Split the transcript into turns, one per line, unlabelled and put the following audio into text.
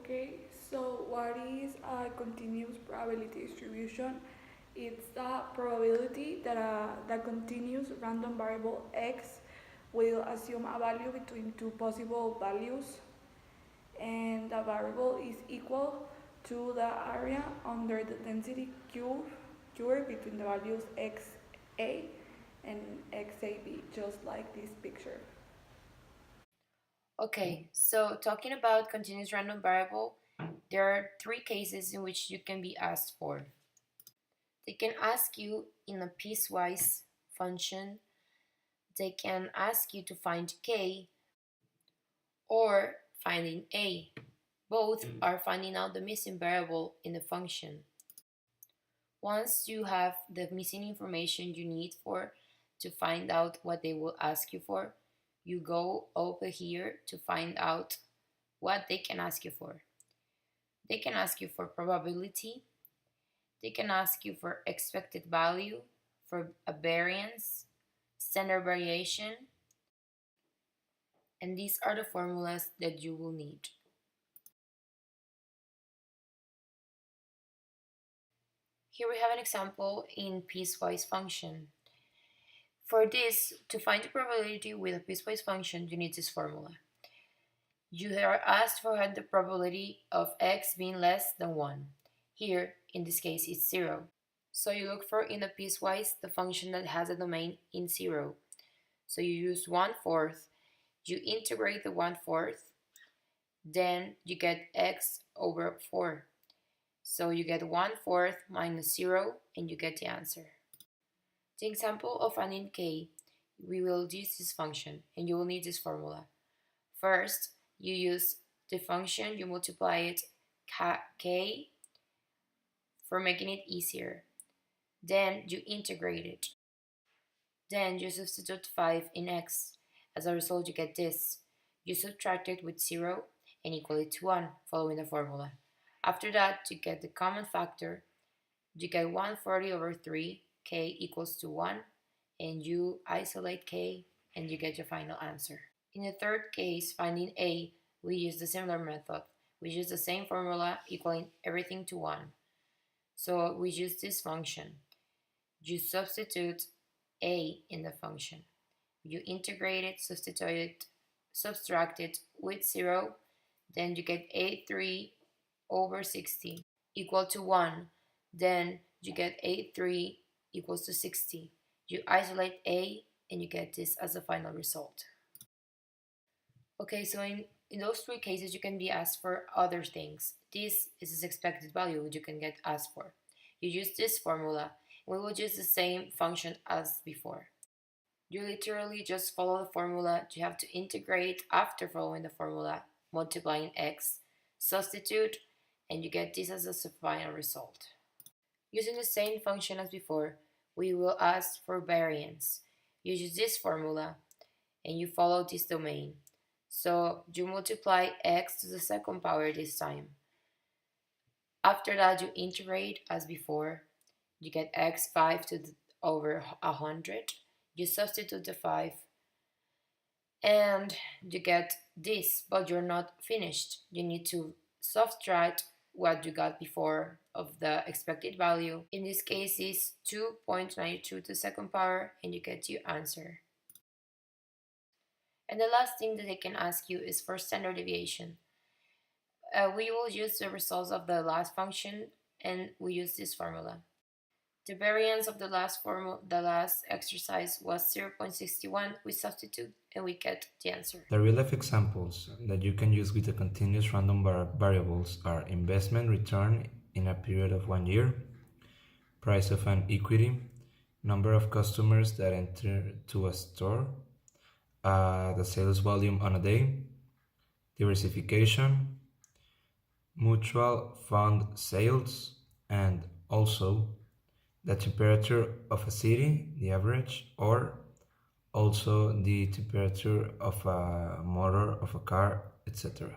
Okay, so what is a continuous probability distribution? It's the probability that the continuous random variable x will assume a value between two possible values, and the variable is equal to the area under the density curve between the values xa and xab, just like this picture.
Okay, so talking about continuous random variable, there are three cases in which you can be asked for. They can ask you in a piecewise function, they can ask you to find k, or finding a. Both are finding out the missing variable in the function. Once you have the missing information you need for to find out what they will ask you for, you go over here to find out what they can ask you for. They can ask you for probability, they can ask you for expected value, for a variance, standard variation, and these are the formulas that you will need. Here we have an example in piecewise function. For this, to find the probability with a piecewise function, you need this formula. You are asked for the probability of x being less than 1. Here, in this case, it's 0. So you look for in the piecewise the function that has a domain in 0. So you use 1/4, you integrate the 1/4, then you get x over 4. So you get 1/4 minus 0 and you get the answer. The example of finding k, we will use this function and you will need this formula. First, you use the function, you multiply it k for making it easier. Then you integrate it. Then you substitute 5 in x. As a result, you get this. You subtract it with 0 and equal it to 1, following the formula. After that, you get the common factor. You get 140 over 3, k equals to 1, and you isolate k, and you get your final answer. In the third case, finding a, we use the similar method. We use the same formula, equaling everything to 1. So we use this function. You substitute a in the function. You integrate it, subtract it with 0, then you get a3 over 60 equal to 1. Then you get a3 equals to 60. You isolate a and you get this as a final result. Okay, so in those three cases you can be asked for other things. This is its expected value which you can get asked for. You use this formula. We will use the same function as before. You literally just follow the formula. You have to integrate after following the formula, multiplying x, substitute, and you get this as a final result. Using the same function as before, we will ask for variance. You use this formula and you follow this domain. So you multiply x to the second power this time. After that, you integrate as before. You get x5 to the over 100. You substitute the 5 and you get this, but you're not finished. You need to subtract what you got before of the expected value. In this case is 2.92 to the second power and you get your answer. And the last thing that they can ask you is for standard deviation. We will use the results of the last function and we use this formula. The variance of the last exercise was 0.61. We substitute and we get the answer.
The real-life examples that you can use with the continuous random variables are investment return in a period of 1 year, price of an equity, number of customers that enter to a store, the sales volume on a day, diversification, mutual fund sales, and also the temperature of a city, the average, or also the temperature of a motor of a car, etc.